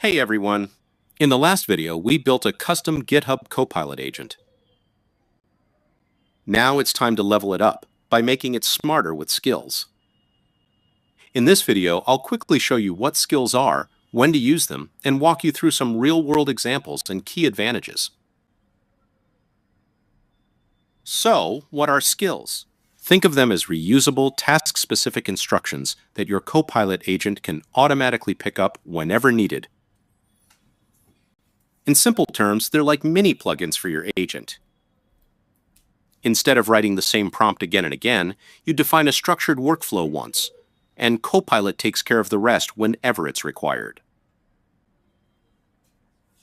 Hey everyone! In the last video, we built a custom GitHub Copilot agent. Now it's time to level it up by making it smarter with skills. In this video, I'll quickly show you what skills are, when to use them, and walk you through some real-world examples and key advantages. So, what are skills? Think of them as reusable, task-specific instructions that your Copilot agent can automatically pick up whenever needed. In simple terms, they're like mini plugins for your agent. Instead of writing the same prompt again and again, you define a structured workflow once, and Copilot takes care of the rest whenever it's required.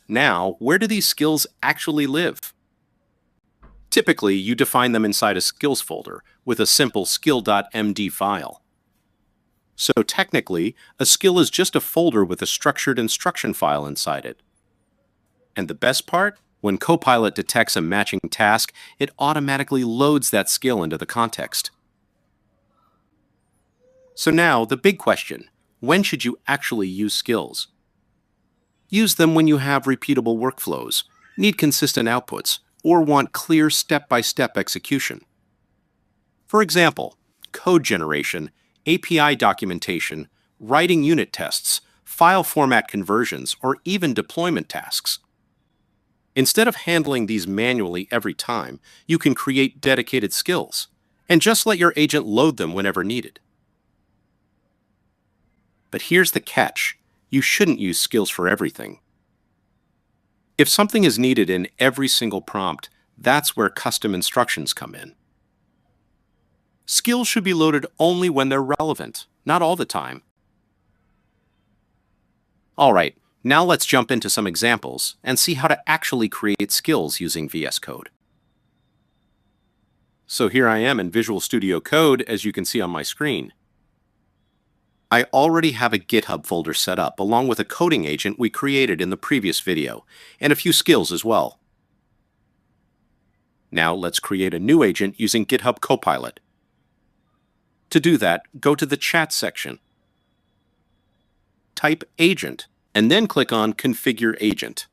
Now, where do these skills actually live? Typically, you define them inside a skills folder with a simple skill.md file. So technically, a skill is just a folder with a structured instruction file inside it. And the best part? When Copilot detects a matching task, it automatically loads that skill into the context. So now, the big question: when should you actually use skills? Use them when you have repeatable workflows, need consistent outputs, or want clear step-by-step execution. For example, code generation, API documentation, writing unit tests, file format conversions, or even deployment tasks. Instead of handling these manually every time, you can create dedicated skills, and just let your agent load them whenever needed. But here's the catch: you shouldn't use skills for everything. If something is needed in every single prompt, that's where custom instructions come in. Skills should be loaded only when they're relevant, not all the time. All right, now let's jump into some examples and see how to actually create skills using VS Code. So here I am in Visual Studio Code, as you can see on my screen. I already have a GitHub folder set up, along with a coding agent we created in the previous video, and a few skills as well. Now let's create a new agent using GitHub Copilot. To do that, go to the Chat section, type Agent, and then click on Configure Agent.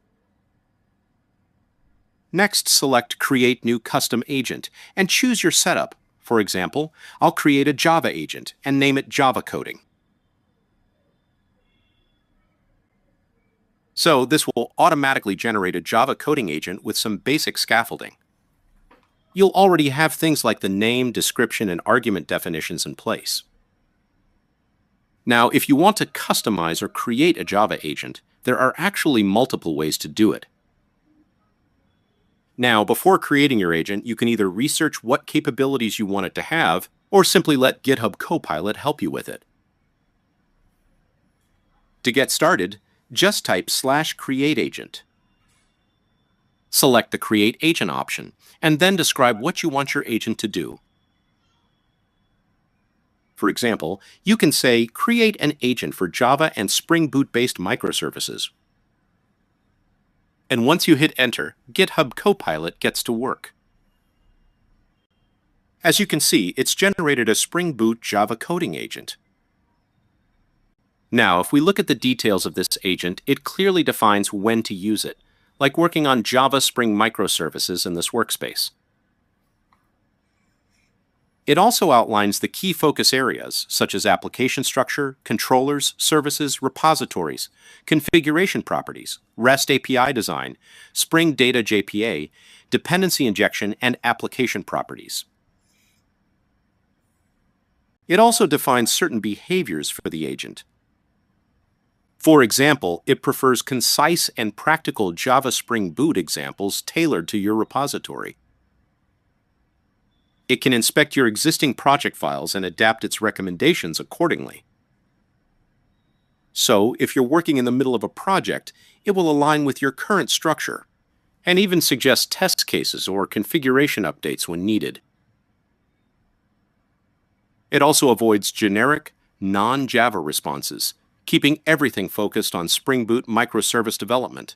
Next, select Create New Custom Agent and choose your setup. For example, I'll create a Java agent and name it Java Coding. So this will automatically generate a Java coding agent with some basic scaffolding. You'll already have things like the name, description, and argument definitions in place. Now, if you want to customize or create a Java agent, there are actually multiple ways to do it. Now, before creating your agent, you can either research what capabilities you want it to have, or simply let GitHub Copilot help you with it. To get started, just type /createAgent. Select the Create Agent option, and then describe what you want your agent to do. For example, you can say, create an agent for Java and Spring Boot-based microservices. And once you hit Enter, GitHub Copilot gets to work. As you can see, it's generated a Spring Boot Java coding agent. Now, if we look at the details of this agent, it clearly defines when to use it, like working on Java Spring microservices in this workspace. It also outlines the key focus areas, such as application structure, controllers, services, repositories, configuration properties, REST API design, Spring Data JPA, dependency injection, and application properties. It also defines certain behaviors for the agent. For example, it prefers concise and practical Java Spring Boot examples tailored to your repository. It can inspect your existing project files and adapt its recommendations accordingly. So, if you're working in the middle of a project, it will align with your current structure, and even suggest test cases or configuration updates when needed. It also avoids generic, non-Java responses, keeping everything focused on Spring Boot microservice development.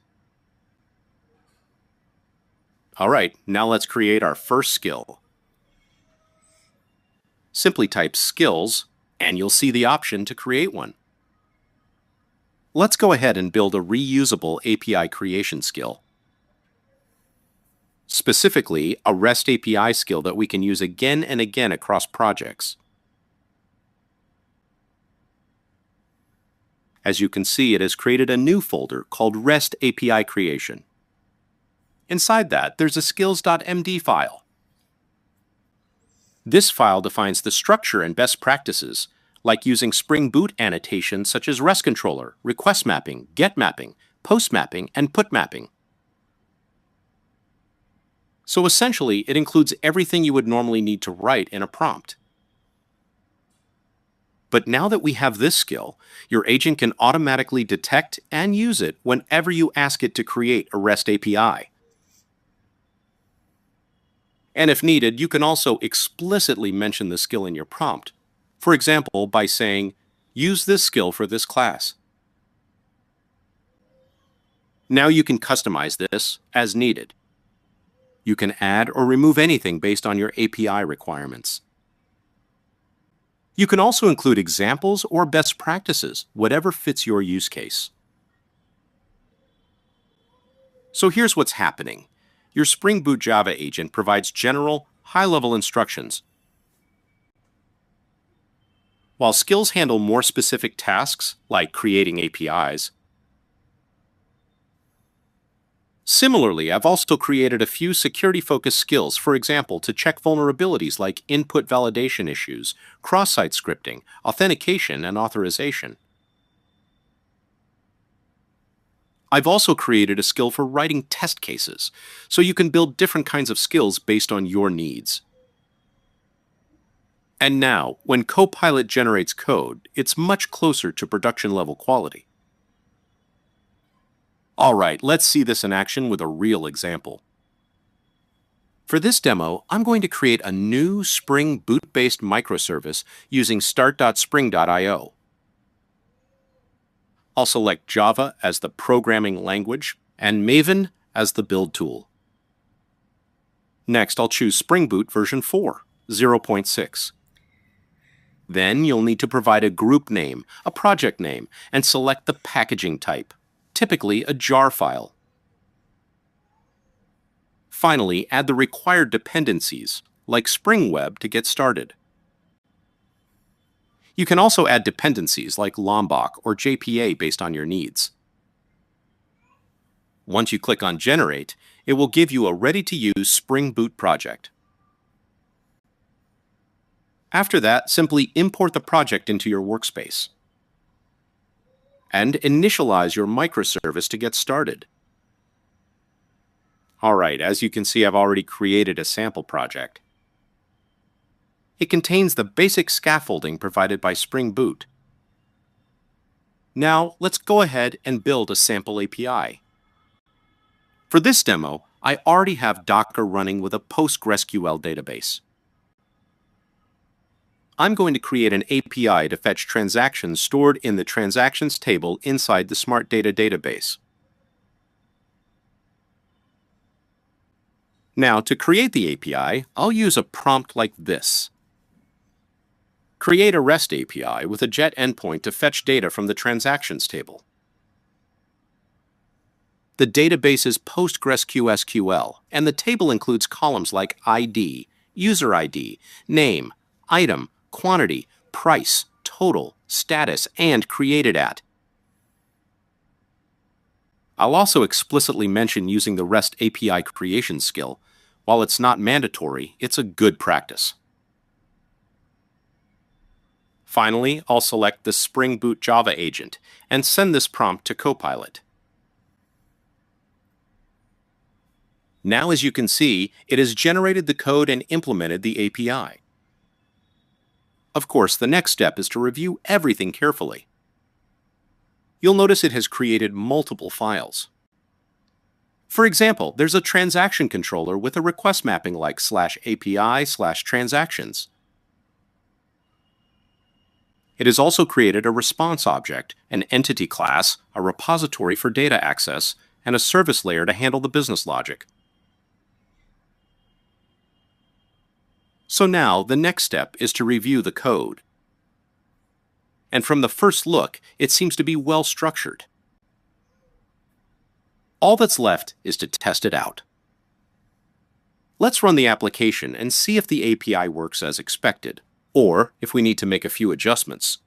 All right, now let's create our first skill. Simply type skills, and you'll see the option to create one. Let's go ahead and build a reusable API creation skill. Specifically, a REST API skill that we can use again and again across projects. As you can see, it has created a new folder called REST API Creation. Inside that, there's a skills.md file. This file defines the structure and best practices, like using Spring Boot annotations such as REST controller, request mapping, get mapping, post mapping, and put mapping. So essentially, it includes everything you would normally need to write in a prompt. But now that we have this skill, your agent can automatically detect and use it whenever you ask it to create a REST API. And if needed, you can also explicitly mention the skill in your prompt. For example, by saying, "Use this skill for this class." Now you can customize this as needed. You can add or remove anything based on your API requirements. You can also include examples or best practices, whatever fits your use case. So here's what's happening. Your Spring Boot Java agent provides general, high-level instructions, while skills handle more specific tasks, like creating APIs. Similarly, I've also created a few security-focused skills, for example, to check vulnerabilities like input validation issues, cross-site scripting, authentication, and authorization. I've also created a skill for writing test cases, so you can build different kinds of skills based on your needs. And now, when Copilot generates code, it's much closer to production-level quality. All right, let's see this in action with a real example. For this demo, I'm going to create a new Spring Boot-based microservice using start.spring.io. I'll select Java as the programming language and Maven as the build tool. Next, I'll choose Spring Boot version 4, 0.6. Then you'll need to provide a group name, a project name, and select the packaging type, typically a jar file. Finally, add the required dependencies, like Spring Web, to get started. You can also add dependencies like Lombok or JPA based on your needs. Once you click on Generate, it will give you a ready-to-use Spring Boot project. After that, simply import the project into your workspace and initialize your microservice to get started. All right, as you can see, I've already created a sample project. It contains the basic scaffolding provided by Spring Boot. Now, let's go ahead and build a sample API. For this demo, I already have Docker running with a PostgreSQL database. I'm going to create an API to fetch transactions stored in the transactions table inside the Smart Data database. Now, to create the API, I'll use a prompt like this. Create a REST API with a JET endpoint to fetch data from the transactions table. The database is PostgreSQL, and the table includes columns like ID, user ID, name, item, quantity, price, total, status, and created at. I'll also explicitly mention using the REST API creation skill. While it's not mandatory, it's a good practice. Finally, I'll select the Spring Boot Java agent and send this prompt to Copilot. Now, as you can see, it has generated the code and implemented the API. Of course, the next step is to review everything carefully. You'll notice it has created multiple files. For example, there's a transaction controller with a request mapping like /API/transactions. It has also created a response object, an entity class, a repository for data access, and a service layer to handle the business logic. So now, the next step is to review the code. and from the first look, it seems to be well structured. All that's left is to test it out. Let's run the application and see if the API works as expected, or if we need to make a few adjustments.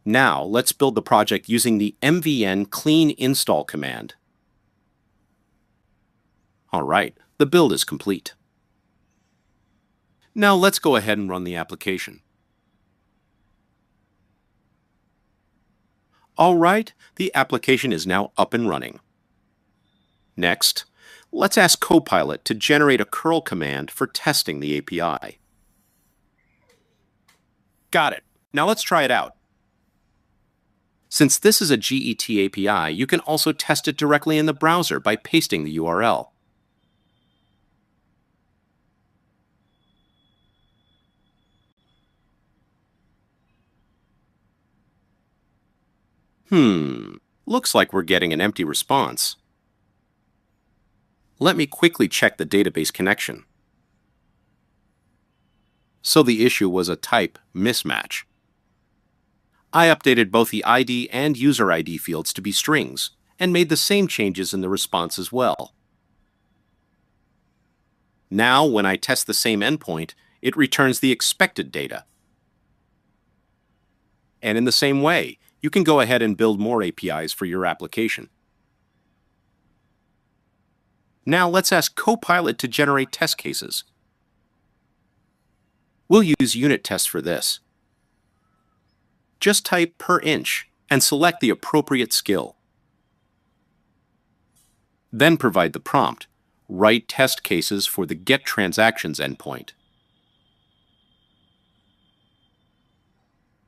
Now, let's build the project using the mvn clean install command. All right, the build is complete. Now let's go ahead and run the application. All right, the application is now up and running. Next, let's ask Copilot to generate a curl command for testing the API. Got it. Now let's try it out. Since this is a GET API, you can also test it directly in the browser by pasting the URL. Looks like we're getting an empty response. Let me quickly check the database connection. So the issue was a type mismatch. I updated both the ID and user ID fields to be strings and made the same changes in the response as well. Now, when I test the same endpoint, it returns the expected data. And in the same way, you can go ahead and build more APIs for your application. Now let's ask Copilot to generate test cases. We'll use unit tests for this. Just type per inch and select the appropriate skill. Then provide the prompt, write test cases for the getTransactions endpoint.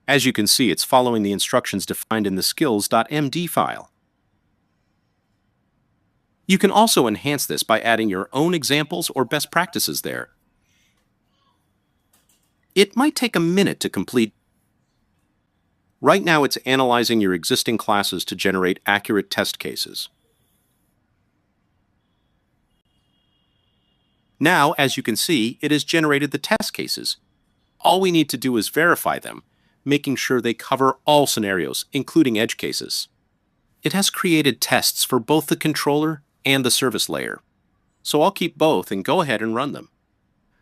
As you can see, it's following the instructions defined in the skills.md file. You can also enhance this by adding your own examples or best practices there. It might take a minute to complete. Right now, it's analyzing your existing classes to generate accurate test cases. Now, as you can see, it has generated the test cases. All we need to do is verify them, making sure they cover all scenarios, including edge cases. It has created tests for both the controller and the service layer. So I'll keep both and go ahead and run them.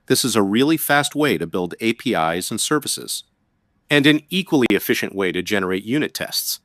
This is a really fast way to build APIs and services, and an equally efficient way to generate unit tests.